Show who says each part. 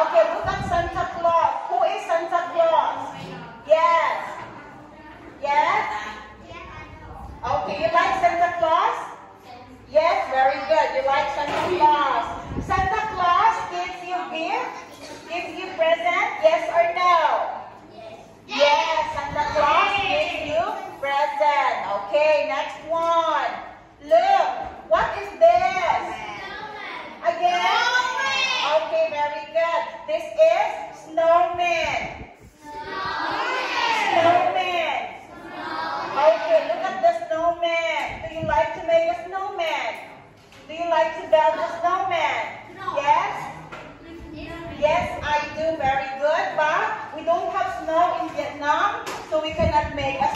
Speaker 1: Okay, look at Santa Claus. Who is Santa Claus? Yes. Yes? Okay, you like Santa Claus? Yes, very good. You like Santa Claus. Santa Claus gives you gifts? Gives you present? Yes or no? Yes, Santa Claus gives you present. Okay, next one. Look, what is this? Again? Okay, very good. This is snowman. Snowman. Okay, look at the snowman. Do you like to make a snowman? Do you like to build a snowman? Yes? Yes, I do. Very good. But we don't have snow in Vietnam, so we cannot make a